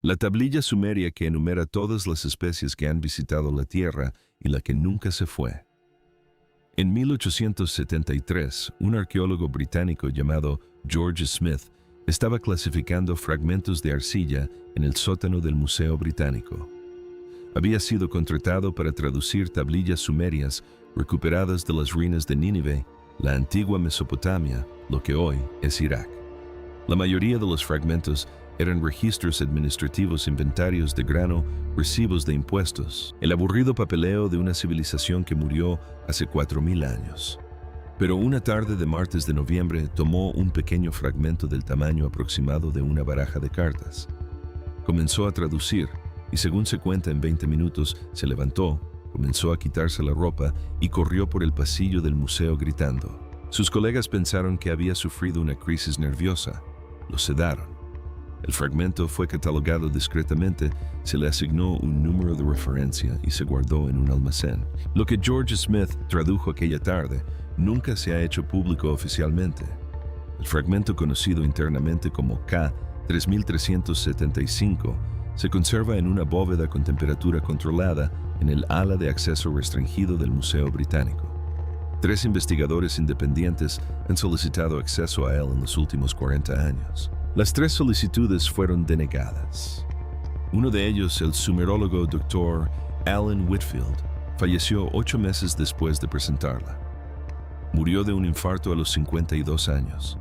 La tablilla sumeria que enumera todas las especies que han visitado la Tierra y la que nunca se fue. En 1873, un arqueólogo británico llamado George Smith estaba clasificando fragmentos de arcilla en el sótano del Museo Británico. Había sido contratado para traducir tablillas sumerias recuperadas de las ruinas de Nínive, la antigua Mesopotamia, lo que hoy es Irak. La mayoría de los fragmentos eran registros administrativos, inventarios de grano, recibos de impuestos, el aburrido papeleo de una civilización que murió hace 4000 años. Pero una tarde de martes de noviembre tomó un pequeño fragmento del tamaño aproximado de una baraja de cartas. Comenzó a traducir y, según se cuenta, en 20 minutos se levantó, comenzó a quitarse la ropa y corrió por el pasillo del museo gritando. Sus colegas pensaron que había sufrido una crisis nerviosa. Lo sedaron. El fragmento fue catalogado discretamente, se le asignó un número de referencia y se guardó en un almacén. Lo que George Smith tradujo aquella tarde nunca se ha hecho público oficialmente. El fragmento, conocido internamente como K3375, se conserva en una bóveda con temperatura controlada en el ala de acceso restringido del Museo Británico. 3 investigadores independientes han solicitado acceso a él en los últimos 40 años. Las 3 solicitudes fueron denegadas. Uno de ellos, el sumerólogo Dr. Alan Whitfield, falleció 8 meses después de presentarla. Murió de un infarto a los 52 años.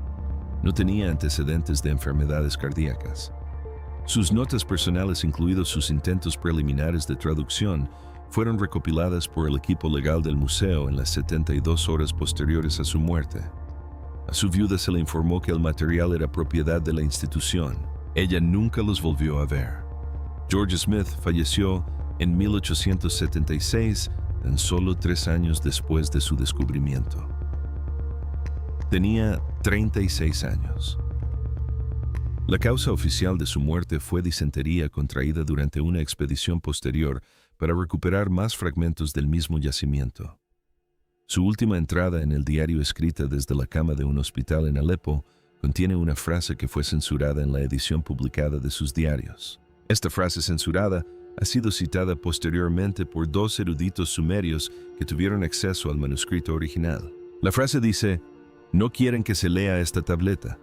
No tenía antecedentes de enfermedades cardíacas. Sus notas personales, incluidos sus intentos preliminares de traducción, fueron recopiladas por el equipo legal del museo en las 72 horas posteriores a su muerte. A su viuda se le informó que el material era propiedad de la institución. Ella nunca los volvió a ver. George Smith falleció en 1876, tan solo 3 años después de su descubrimiento. Tenía 36 años. La causa oficial de su muerte fue disentería contraída durante una expedición posterior para recuperar más fragmentos del mismo yacimiento. Su última entrada en el diario, escrita desde la cama de un hospital en Alepo, contiene una frase que fue censurada en la edición publicada de sus diarios. Esta frase censurada ha sido citada posteriormente por 2 eruditos sumerios que tuvieron acceso al manuscrito original. La frase dice: "No quieren que se lea esta tableta.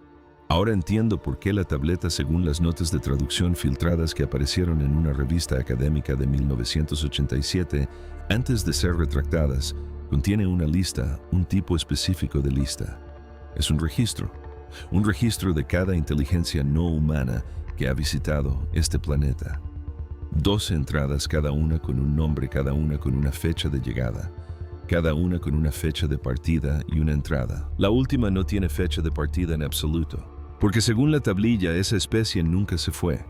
Ahora entiendo por qué la tableta, según las notas de traducción filtradas que aparecieron en una revista académica de 1987, antes de ser retractadas, contiene una lista, un tipo específico de lista. Es un registro de cada inteligencia no humana que ha visitado este planeta. 12 entradas, cada una con un nombre, cada una con una fecha de llegada, cada una con una fecha de partida y una entrada. La última no tiene fecha de partida en absoluto, porque según la tablilla, esa especie nunca se fue.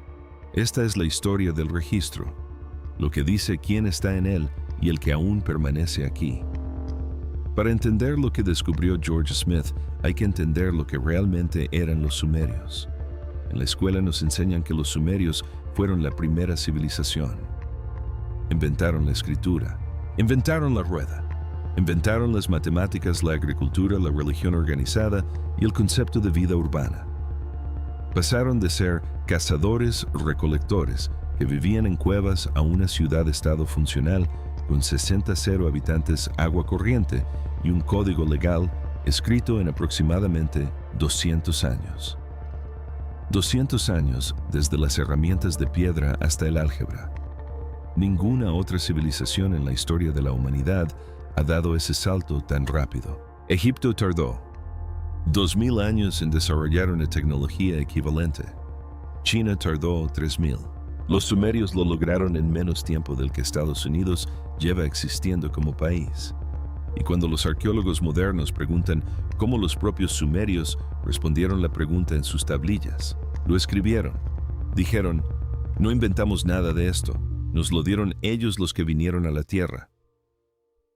Esta es la historia del registro, lo que dice quién está en él y el que aún permanece aquí. Para entender lo que descubrió George Smith, hay que entender lo que realmente eran los sumerios. En la escuela nos enseñan que los sumerios fueron la primera civilización. Inventaron la escritura, inventaron la rueda, inventaron las matemáticas, la agricultura, la religión organizada y el concepto de vida urbana. Pasaron de ser cazadores-recolectores que vivían en cuevas a una ciudad-estado funcional con 60,0 habitantes, agua corriente y un código legal escrito en aproximadamente 200 años. 200 años desde las herramientas de piedra hasta el álgebra. Ninguna otra civilización en la historia de la humanidad ha dado ese salto tan rápido. Egipto tardó 2000 años en desarrollar una tecnología equivalente. China tardó 3000. Los sumerios lo lograron en menos tiempo del que Estados Unidos lleva existiendo como país. Y cuando los arqueólogos modernos preguntan cómo los propios sumerios respondieron la pregunta en sus tablillas, lo escribieron. Dijeron: "No inventamos nada de esto, nos lo dieron ellos los que vinieron a la Tierra".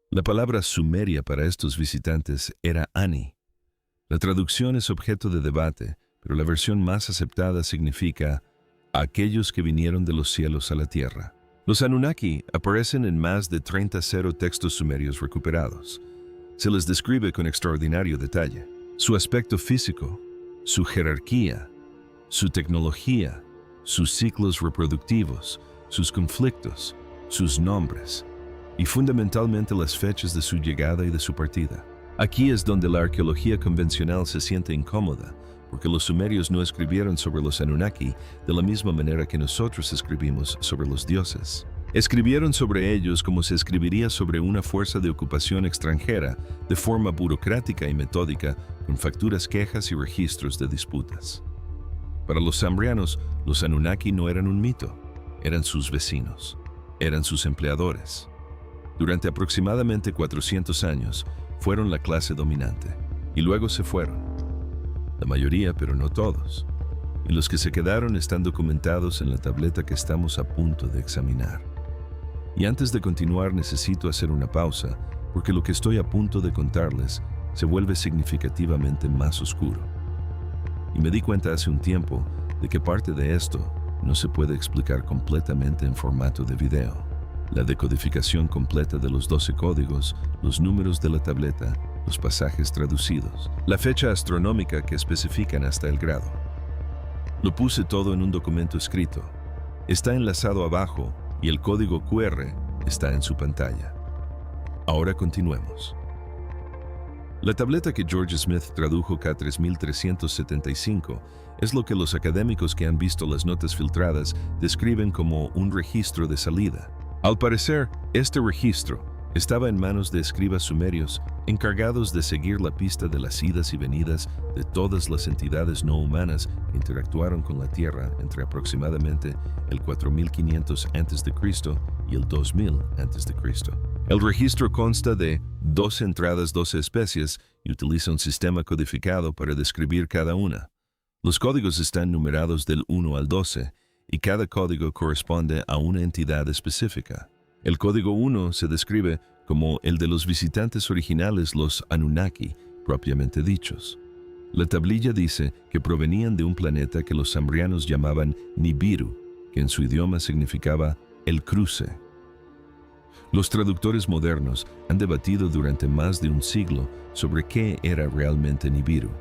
La palabra sumeria para estos visitantes era Ani. La traducción es objeto de debate, pero la versión más aceptada significa aquellos que vinieron de los cielos a la tierra. Los Anunnaki aparecen en más de 30 textos sumerios recuperados. Se les describe con extraordinario detalle. Su aspecto físico, su jerarquía, su tecnología, sus ciclos reproductivos, sus conflictos, sus nombres y fundamentalmente las fechas de su llegada y de su partida. Aquí es donde la arqueología convencional se siente incómoda, porque los sumerios no escribieron sobre los Anunnaki de la misma manera que nosotros escribimos sobre los dioses. Escribieron sobre ellos como se escribiría sobre una fuerza de ocupación extranjera, de forma burocrática y metódica, con facturas, quejas y registros de disputas. Para los zambrianos, los Anunnaki no eran un mito, eran sus vecinos, eran sus empleadores. Durante aproximadamente 400 años, fueron la clase dominante, y luego se fueron. La mayoría, pero no todos. Y los que se quedaron están documentados en la tableta que estamos a punto de examinar. Y antes de continuar necesito hacer una pausa, porque lo que estoy a punto de contarles se vuelve significativamente más oscuro. Y me di cuenta hace un tiempo de que parte de esto no se puede explicar completamente en formato de video. La decodificación completa de los 12 códigos, los números de la tableta, los pasajes traducidos, la fecha astronómica que especifican hasta el grado. Lo puse todo en un documento escrito. Está enlazado abajo y el código QR está en su pantalla. Ahora continuemos. La tableta que George Smith tradujo K3375 es lo que los académicos que han visto las notas filtradas describen como un registro de salida. Al parecer, este registro estaba en manos de escribas sumerios encargados de seguir la pista de las idas y venidas de todas las entidades no humanas que interactuaron con la Tierra entre aproximadamente el 4500 a.C. y el 2000 a.C. El registro consta de 12 entradas, 12 especies y utiliza un sistema codificado para describir cada una. Los códigos están numerados del 1 al 12 y cada código corresponde a una entidad específica. El código 1 se describe como el de los visitantes originales, los Anunnaki, propiamente dichos. La tablilla dice que provenían de un planeta que los zambrianos llamaban Nibiru, que en su idioma significaba el cruce. Los traductores modernos han debatido durante más de un siglo sobre qué era realmente Nibiru.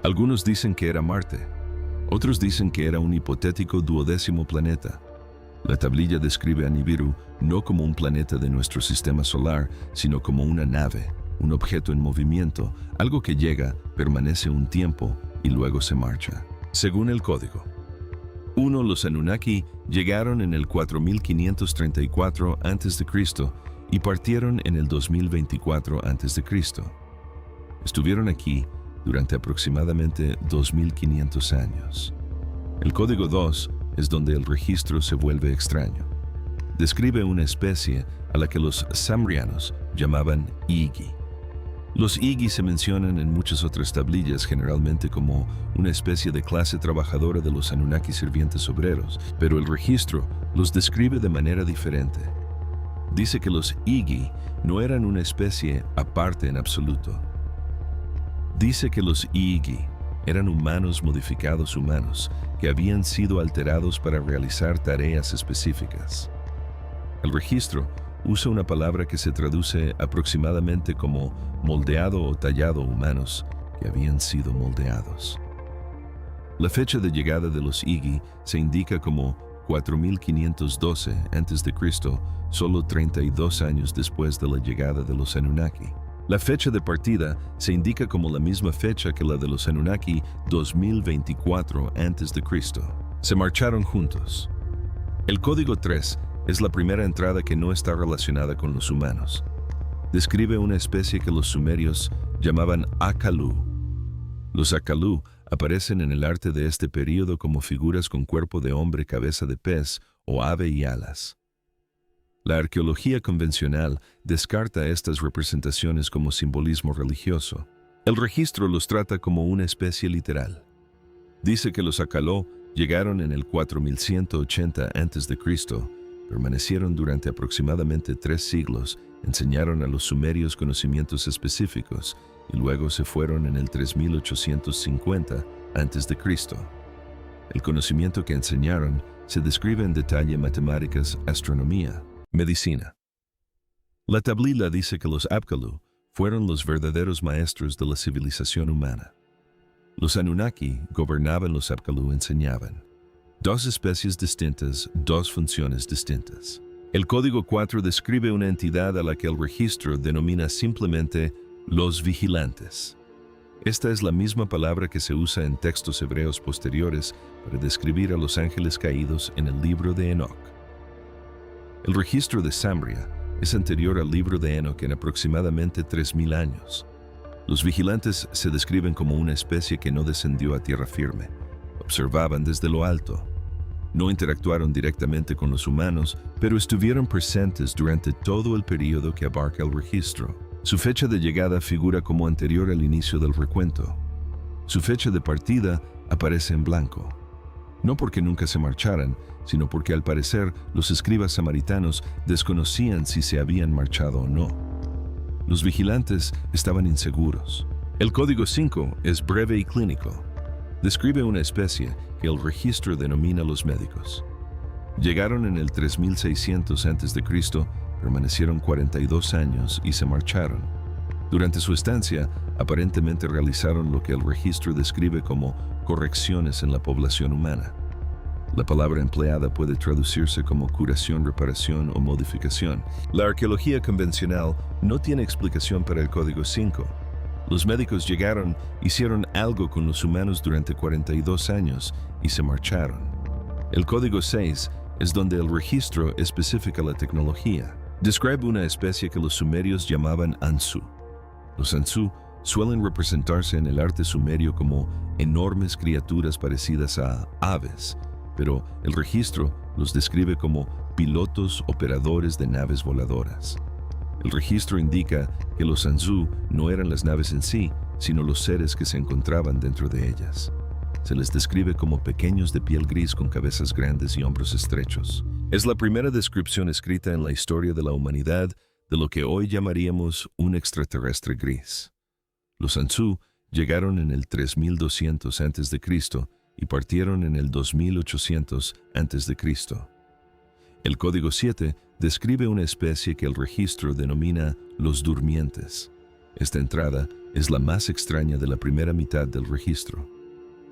Algunos dicen que era Marte, otros dicen que era un hipotético 12º planeta. La tablilla describe a Nibiru no como un planeta de nuestro sistema solar, sino como una nave, un objeto en movimiento, algo que llega, permanece un tiempo y luego se marcha. Según el código 1, los Anunnaki llegaron en el 4534 a.C. y partieron en el 2024 a.C. Estuvieron aquí durante aproximadamente 2500 años. El código 2 es donde el registro se vuelve extraño. Describe una especie a la que los zambrianos llamaban Igi. Los Igi se mencionan en muchas otras tablillas generalmente como una especie de clase trabajadora de los Anunnaki sirvientes obreros, pero el registro los describe de manera diferente. Dice que los Igi no eran una especie aparte en absoluto. Dice que los Igi eran humanos modificados humanos que habían sido alterados para realizar tareas específicas. El registro usa una palabra que se traduce aproximadamente como moldeado o tallado humanos que habían sido moldeados. La fecha de llegada de los Igi se indica como 4512 a.C., solo 32 años después de la llegada de los Anunnaki. La fecha de partida se indica como la misma fecha que la de los Anunnaki 2024 a.C. Se marcharon juntos. El código 3 es la primera entrada que no está relacionada con los humanos. Describe una especie que los sumerios llamaban Akalu. Los Akalu aparecen en el arte de este período como figuras con cuerpo de hombre, cabeza de pez o ave y alas. La arqueología convencional descarta estas representaciones como simbolismo religioso. El registro los trata como una especie literal. Dice que los Akaló llegaron en el 4180 a.C., permanecieron durante aproximadamente 3 siglos, enseñaron a los sumerios conocimientos específicos y luego se fueron en el 3850 a.C. El conocimiento que enseñaron se describe en detalle en matemáticas, astronomía, medicina. La tablilla dice que los Apkallu fueron los verdaderos maestros de la civilización humana. Los Anunnaki gobernaban, los Apkallu enseñaban. Dos especies distintas, dos funciones distintas. El Código 4 describe una entidad a la que el registro denomina simplemente los vigilantes. Esta es la misma palabra que se usa en textos hebreos posteriores para describir a los ángeles caídos en el libro de Enoc. El registro de Sambria es anterior al libro de Enoc en aproximadamente 3000 años. Los vigilantes se describen como una especie que no descendió a tierra firme. Observaban desde lo alto. No interactuaron directamente con los humanos, pero estuvieron presentes durante todo el período que abarca el registro. Su fecha de llegada figura como anterior al inicio del recuento. Su fecha de partida aparece en blanco. No porque nunca se marcharan, sino porque al parecer los escribas samaritanos desconocían si se habían marchado o no. Los vigilantes estaban inseguros. El Código 5 es breve y clínico. Describe una especie que el registro denomina los médicos. Llegaron en el 3600 a.C., permanecieron 42 años y se marcharon. Durante su estancia, aparentemente realizaron lo que el registro describe como correcciones en la población humana. La palabra empleada puede traducirse como curación, reparación o modificación. La arqueología convencional no tiene explicación para el Código 5. Los médicos llegaron, hicieron algo con los humanos durante 42 años y se marcharon. El Código 6 es donde el registro especifica la tecnología. Describe una especie que los sumerios llamaban Ansu. Los Ansu suelen representarse en el arte sumerio como enormes criaturas parecidas a aves, pero el registro los describe como pilotos operadores de naves voladoras. El registro indica que los Ansu no eran las naves en sí, sino los seres que se encontraban dentro de ellas. Se les describe como pequeños de piel gris con cabezas grandes y hombros estrechos. Es la primera descripción escrita en la historia de la humanidad de lo que hoy llamaríamos un extraterrestre gris. Los Ansu llegaron en el 3200 a.C. y partieron en el 2800 a.C. El Código 7 describe una especie que el registro denomina los durmientes. Esta entrada es la más extraña de la primera mitad del registro.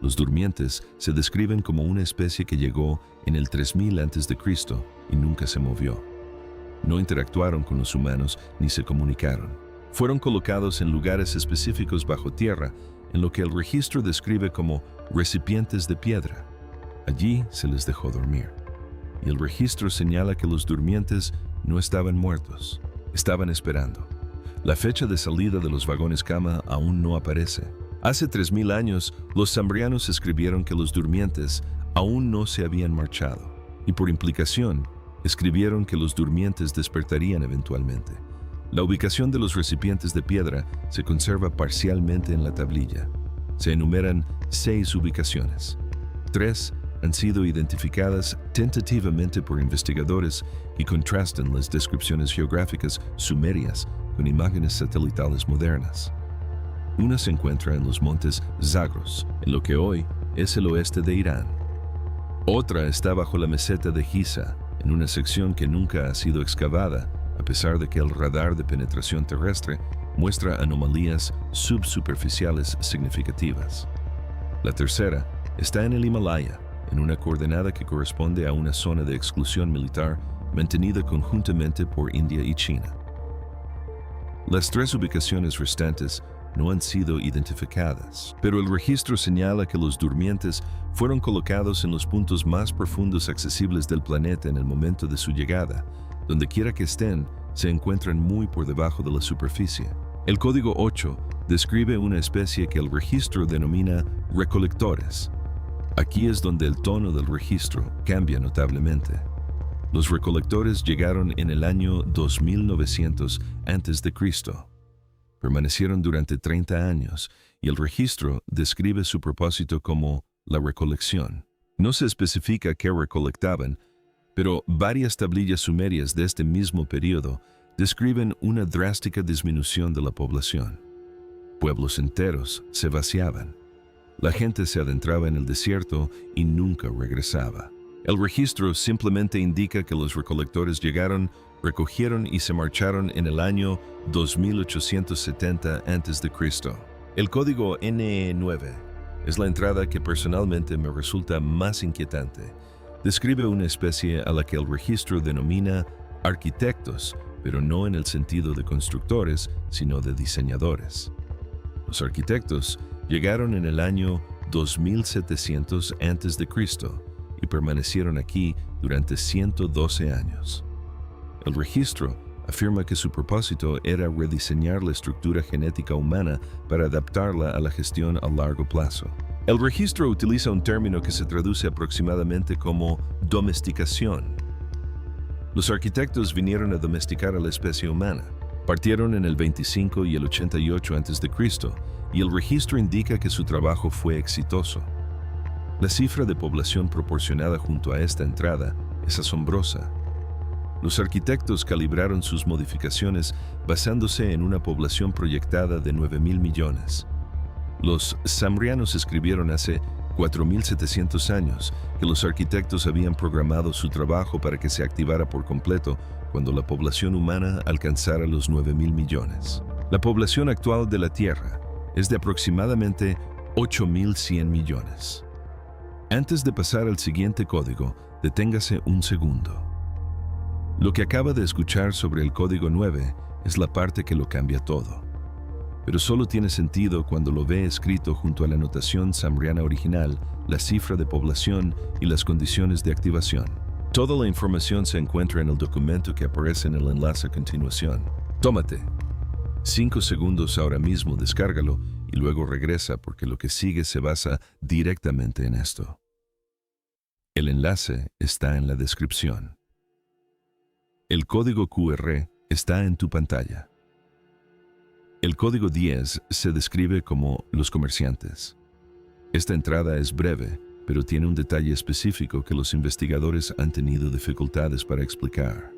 Los durmientes se describen como una especie que llegó en el 3000 a.C. y nunca se movió. No interactuaron con los humanos ni se comunicaron. Fueron colocados en lugares específicos bajo tierra, en lo que el registro describe como recipientes de piedra. Allí se les dejó dormir. Y el registro señala que los durmientes no estaban muertos, estaban esperando. La fecha de salida de los vagones cama aún no aparece. Hace 3000 años, los sambrianos escribieron que los durmientes aún no se habían marchado, y por implicación, escribieron que los durmientes despertarían eventualmente. La ubicación de los recipientes de piedra se conserva parcialmente en la tablilla. Se enumeran 6 ubicaciones. 3 han sido identificadas tentativamente por investigadores y contrastan las descripciones geográficas sumerias con imágenes satelitales modernas. Una se encuentra en los montes Zagros, en lo que hoy es el oeste de Irán. Otra está bajo la meseta de Giza, en una sección que nunca ha sido excavada, a pesar de que el radar de penetración terrestre muestra anomalías subsuperficiales significativas. La tercera está en el Himalaya, en una coordenada que corresponde a una zona de exclusión militar mantenida conjuntamente por India y China. Las 3 ubicaciones restantes no han sido identificadas, pero el registro señala que los durmientes fueron colocados en los puntos más profundos accesibles del planeta en el momento de su llegada. Donde quiera que estén, se encuentran muy por debajo de la superficie. El Código 8 describe una especie que el registro denomina recolectores. Aquí es donde el tono del registro cambia notablemente. Los recolectores llegaron en el año 2900 a.C. Permanecieron durante 30 años y el registro describe su propósito como la recolección. No se especifica qué recolectaban, pero varias tablillas sumerias de este mismo periodo describen una drástica disminución de la población. Pueblos enteros se vaciaban. La gente se adentraba en el desierto y nunca regresaba. El registro simplemente indica que los recolectores llegaron, recogieron y se marcharon en el año 2870 a.C. El código NE9 Es la entrada que personalmente me resulta más inquietante. Describe una especie a la que el registro denomina arquitectos, pero no en el sentido de constructores, sino de diseñadores. Los arquitectos llegaron en el año 2700 a.C. y permanecieron aquí durante 112 años. El registro afirma que su propósito era rediseñar la estructura genética humana para adaptarla a la gestión a largo plazo. El registro utiliza un término que se traduce aproximadamente como domesticación. Los arquitectos vinieron a domesticar a la especie humana. Partieron en el 25 y el 88 a.C., y el registro indica que su trabajo fue exitoso. La cifra de población proporcionada junto a esta entrada es asombrosa. Los arquitectos calibraron sus modificaciones basándose en una población proyectada de 9.000 millones. Los samrianos escribieron hace 4.700 años que los arquitectos habían programado su trabajo para que se activara por completo cuando la población humana alcanzara los 9.000 millones. La población actual de la Tierra es de aproximadamente 8.100 millones. Antes de pasar al siguiente código, deténgase un segundo. Lo que acaba de escuchar sobre el código 9 es la parte que lo cambia todo. Pero solo tiene sentido cuando lo ve escrito junto a la notación samriana original, la cifra de población y las condiciones de activación. Toda la información se encuentra en el documento que aparece en el enlace a continuación. Tómate 5 segundos ahora mismo, descárgalo y luego regresa porque lo que sigue se basa directamente en esto. El enlace está en la descripción. El código QR está en tu pantalla. El código 10 se describe como los comerciantes. Esta entrada es breve, pero tiene un detalle específico que los investigadores han tenido dificultades para explicar.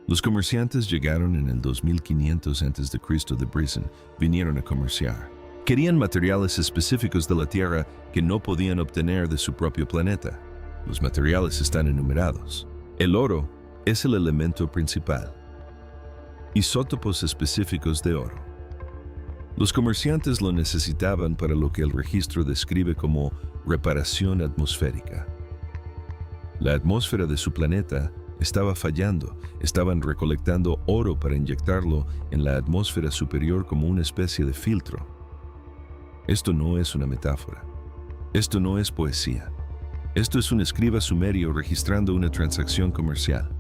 Los comerciantes llegaron en el 2500 a.C. de Britain, vinieron a comerciar. Querían materiales específicos de la Tierra que no podían obtener de su propio planeta. Los materiales están enumerados. El oro es el elemento principal. Isótopos específicos de oro. Los comerciantes lo necesitaban para lo que el registro describe como reparación atmosférica. La atmósfera de su planeta estaba fallando, estaban recolectando oro para inyectarlo en la atmósfera superior como una especie de filtro. Esto no es una metáfora. Esto no es poesía. Esto es un escriba sumerio registrando una transacción comercial.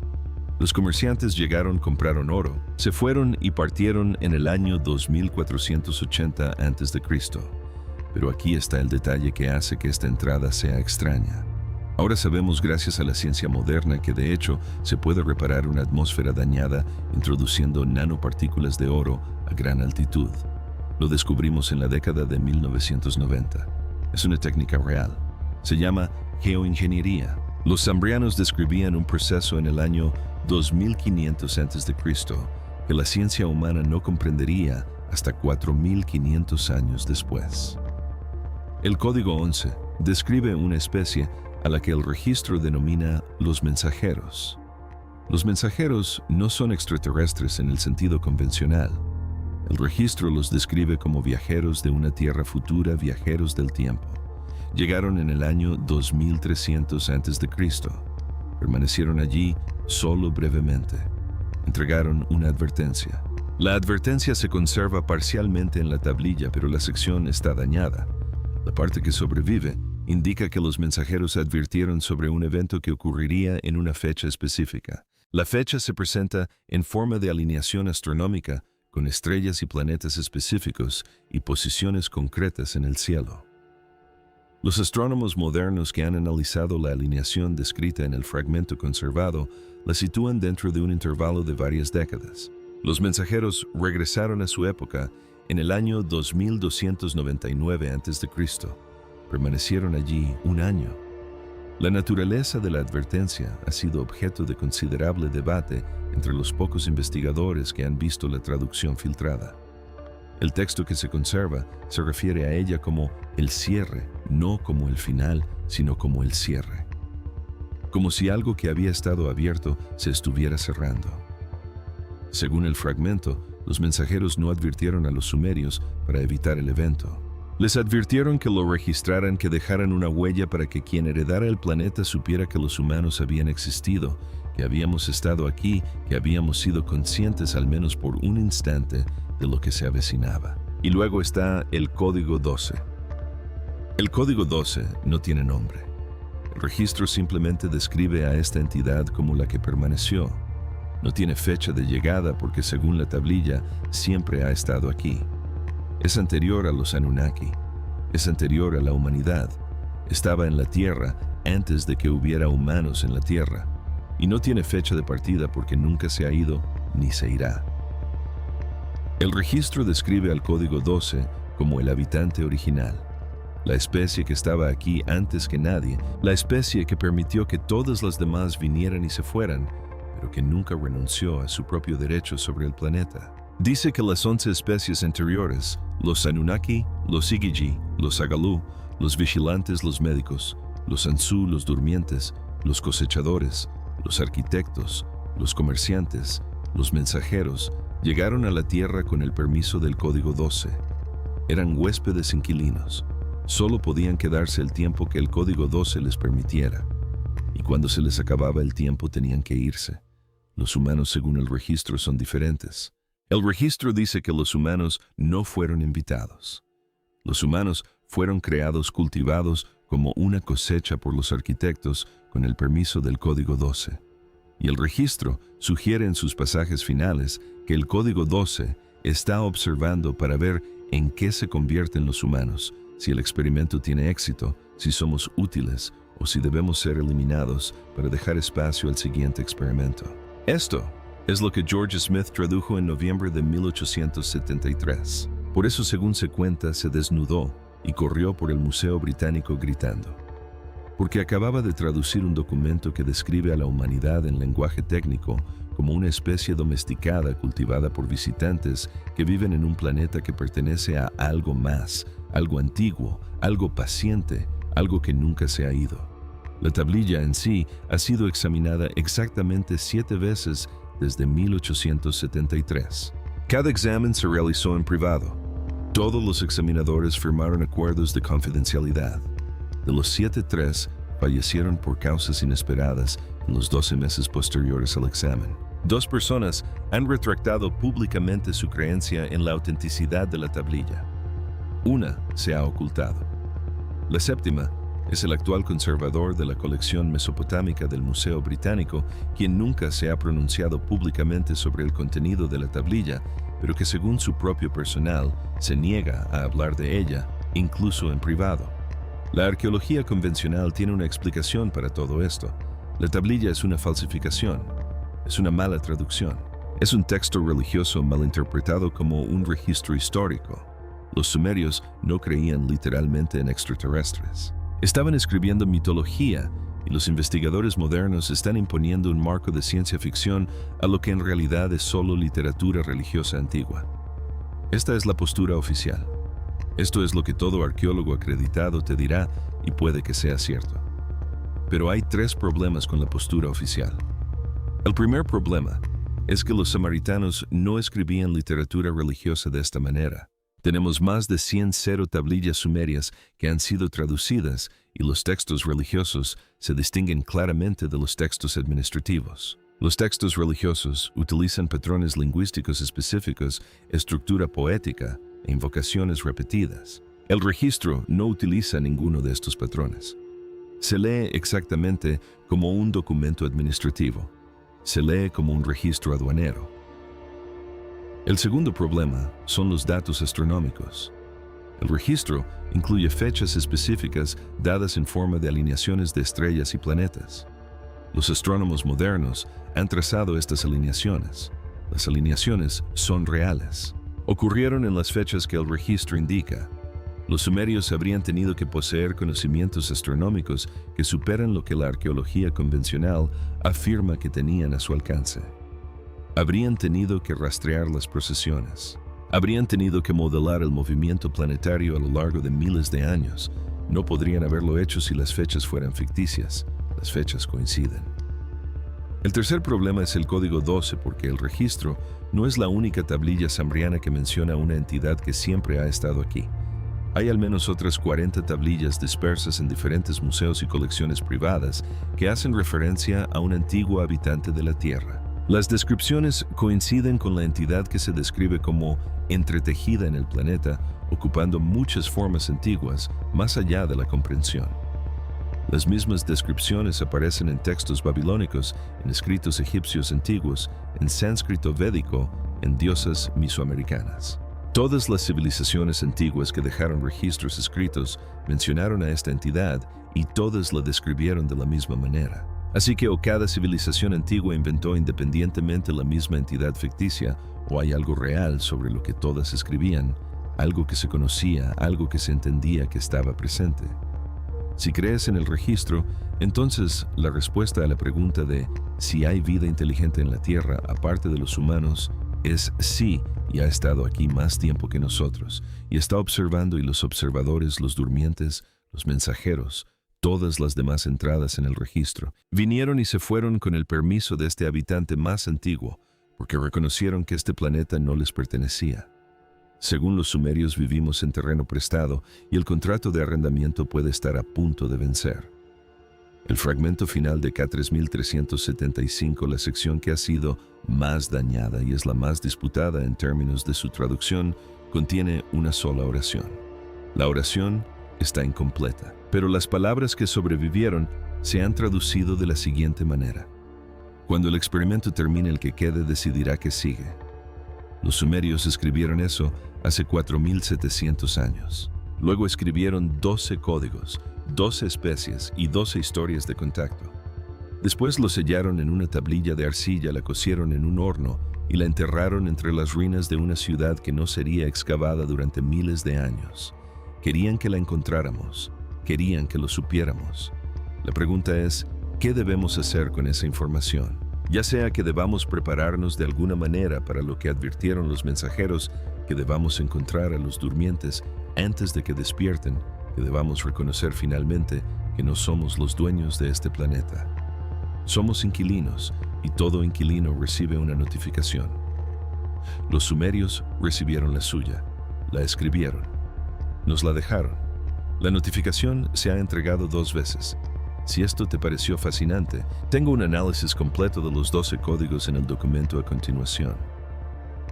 Los comerciantes llegaron, compraron oro, se fueron y partieron en el año 2480 a.C. Pero aquí está el detalle que hace que esta entrada sea extraña. Ahora sabemos gracias a la ciencia moderna que de hecho se puede reparar una atmósfera dañada introduciendo nanopartículas de oro a gran altitud. Lo descubrimos en la década de 1990. Es una técnica real. Se llama geoingeniería. Los samrianos describían un proceso en el año 2500 a.C. que la ciencia humana no comprendería hasta 4500 años después. El código 11 describe una especie a la que el registro denomina los mensajeros. Los mensajeros no son extraterrestres en el sentido convencional. El registro los describe como viajeros de una tierra futura, viajeros del tiempo. Llegaron en el año 2300 a.C. Permanecieron allí solo brevemente. Entregaron una advertencia. La advertencia se conserva parcialmente en la tablilla, pero la sección está dañada. La parte que sobrevive indica que los mensajeros advirtieron sobre un evento que ocurriría en una fecha específica. La fecha se presenta en forma de alineación astronómica con estrellas y planetas específicos y posiciones concretas en el cielo. Los astrónomos modernos que han analizado la alineación descrita en el fragmento conservado la sitúan dentro de un intervalo de varias décadas. Los mensajeros regresaron a su época en el año 2299 a.C. Permanecieron allí un año. La naturaleza de la advertencia ha sido objeto de considerable debate entre los pocos investigadores que han visto la traducción filtrada. El texto que se conserva se refiere a ella como el cierre, no como el final, sino como el cierre. Como si algo que había estado abierto se estuviera cerrando. Según el fragmento, los mensajeros no advirtieron a los sumerios para evitar el evento. Les advirtieron que lo registraran, que dejaran una huella para que quien heredara el planeta supiera que los humanos habían existido, que habíamos estado aquí, que habíamos sido conscientes al menos por un instante de lo que se avecinaba. Y luego está el Código 12. El Código 12 no tiene nombre. El registro simplemente describe a esta entidad como la que permaneció. No tiene fecha de llegada porque según la tablilla siempre ha estado aquí. Es anterior a los Anunnaki, es anterior a la humanidad, estaba en la Tierra antes de que hubiera humanos en la Tierra, y no tiene fecha de partida porque nunca se ha ido ni se irá. El registro describe al Código 12 como el habitante original, la especie que estaba aquí antes que nadie, la especie que permitió que todas las demás vinieran y se fueran, pero que nunca renunció a su propio derecho sobre el planeta. Dice que las 11 especies anteriores, los Anunnaki, los Igigi, los Agalú, los vigilantes, los médicos, los Anzu, los durmientes, los cosechadores, los arquitectos, los comerciantes, los mensajeros, llegaron a la Tierra con el permiso del Código 12. Eran huéspedes inquilinos. Solo podían quedarse el tiempo que el Código 12 les permitiera. Y cuando se les acababa el tiempo tenían que irse. Los humanos, según el registro, son diferentes. El registro dice que los humanos no fueron invitados. Los humanos fueron creados, cultivados como una cosecha por los arquitectos con el permiso del Código 12. Y el registro sugiere en sus pasajes finales que el Código 12 está observando para ver en qué se convierten los humanos, si el experimento tiene éxito, si somos útiles o si debemos ser eliminados para dejar espacio al siguiente experimento. Esto es lo que George Smith tradujo en noviembre de 1873. Por eso, según se cuenta, se desnudó y corrió por el Museo Británico gritando. Porque acababa de traducir un documento que describe a la humanidad en lenguaje técnico como una especie domesticada cultivada por visitantes que viven en un planeta que pertenece a algo más, algo antiguo, algo paciente, algo que nunca se ha ido. La tablilla en sí ha sido examinada exactamente 7 veces desde 1873. Cada examen se realizó en privado. Todos los examinadores firmaron acuerdos de confidencialidad. De los 7, 3 fallecieron por causas inesperadas en los 12 meses posteriores al examen. 2 personas han retractado públicamente su creencia en la autenticidad de la tablilla. Una se ha ocultado. La séptima es el actual conservador de la colección mesopotámica del Museo Británico, quien nunca se ha pronunciado públicamente sobre el contenido de la tablilla, pero que según su propio personal se niega a hablar de ella, incluso en privado. La arqueología convencional tiene una explicación para todo esto. La tablilla es una falsificación, es una mala traducción, es un texto religioso malinterpretado como un registro histórico. Los sumerios no creían literalmente en extraterrestres. Estaban escribiendo mitología y los investigadores modernos están imponiendo un marco de ciencia ficción a lo que en realidad es solo literatura religiosa antigua. Esta es la postura oficial. Esto es lo que todo arqueólogo acreditado te dirá y puede que sea cierto. Pero hay 3 problemas con la postura oficial. El primer problema es que los samaritanos no escribían literatura religiosa de esta manera. Tenemos más de 100 tablillas sumerias que han sido traducidas y los textos religiosos se distinguen claramente de los textos administrativos. Los textos religiosos utilizan patrones lingüísticos específicos, estructura poética e invocaciones repetidas. El registro no utiliza ninguno de estos patrones. Se lee exactamente como un documento administrativo. Se lee como un registro aduanero. El segundo problema son los datos astronómicos. El registro incluye fechas específicas dadas en forma de alineaciones de estrellas y planetas. Los astrónomos modernos han trazado estas alineaciones. Las alineaciones son reales. Ocurrieron en las fechas que el registro indica. Los sumerios habrían tenido que poseer conocimientos astronómicos que superan lo que la arqueología convencional afirma que tenían a su alcance. Habrían tenido que rastrear las procesiones. Habrían tenido que modelar el movimiento planetario a lo largo de miles de años. No podrían haberlo hecho si las fechas fueran ficticias. Las fechas coinciden. El tercer problema es el Código 12, porque el registro no es la única tablilla sambriana que menciona una entidad que siempre ha estado aquí. Hay al menos otras 40 tablillas dispersas en diferentes museos y colecciones privadas que hacen referencia a un antiguo habitante de la Tierra. Las descripciones coinciden con la entidad que se describe como entretejida en el planeta, ocupando muchas formas antiguas más allá de la comprensión. Las mismas descripciones aparecen en textos babilónicos, en escritos egipcios antiguos, en sánscrito védico, en diosas mesoamericanas. Todas las civilizaciones antiguas que dejaron registros escritos mencionaron a esta entidad y todas la describieron de la misma manera. Así que o cada civilización antigua inventó independientemente la misma entidad ficticia, o hay algo real sobre lo que todas escribían, algo que se conocía, algo que se entendía que estaba presente. Si crees en el registro, entonces la respuesta a la pregunta de si hay vida inteligente en la Tierra aparte de los humanos es sí, y ha estado aquí más tiempo que nosotros, y está observando, y los observadores, los durmientes, los mensajeros, todas las demás entradas en el registro, vinieron y se fueron con el permiso de este habitante más antiguo, porque reconocieron que este planeta no les pertenecía. Según los sumerios, vivimos en terreno prestado y el contrato de arrendamiento puede estar a punto de vencer. El fragmento final de K3375, la sección que ha sido más dañada y es la más disputada en términos de su traducción, contiene una sola oración. La oración está incompleta, pero las palabras que sobrevivieron se han traducido de la siguiente manera: cuando el experimento termine, el que quede decidirá qué sigue. Los sumerios escribieron eso hace 4700 años. Luego escribieron 12 códigos, 12 especies y 12 historias de contacto. Después lo sellaron en una tablilla de arcilla, la cocieron en un horno y la enterraron entre las ruinas de una ciudad que no sería excavada durante miles de años. Querían que la encontráramos, querían que lo supiéramos. La pregunta es, ¿qué debemos hacer con esa información? Ya sea que debamos prepararnos de alguna manera para lo que advirtieron los mensajeros, que debamos encontrar a los durmientes antes de que despierten, que debamos reconocer finalmente que no somos los dueños de este planeta. Somos inquilinos y todo inquilino recibe una notificación. Los sumerios recibieron la suya, la escribieron, nos la dejaron. La notificación se ha entregado 2 veces. Si esto te pareció fascinante, tengo un análisis completo de los 12 códigos en el documento a continuación.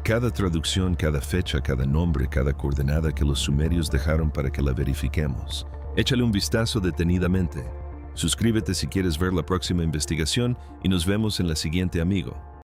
Cada traducción, cada fecha, cada nombre, cada coordenada que los sumerios dejaron para que la verifiquemos. Échale un vistazo detenidamente. Suscríbete si quieres ver la próxima investigación y nos vemos en la siguiente, amigo.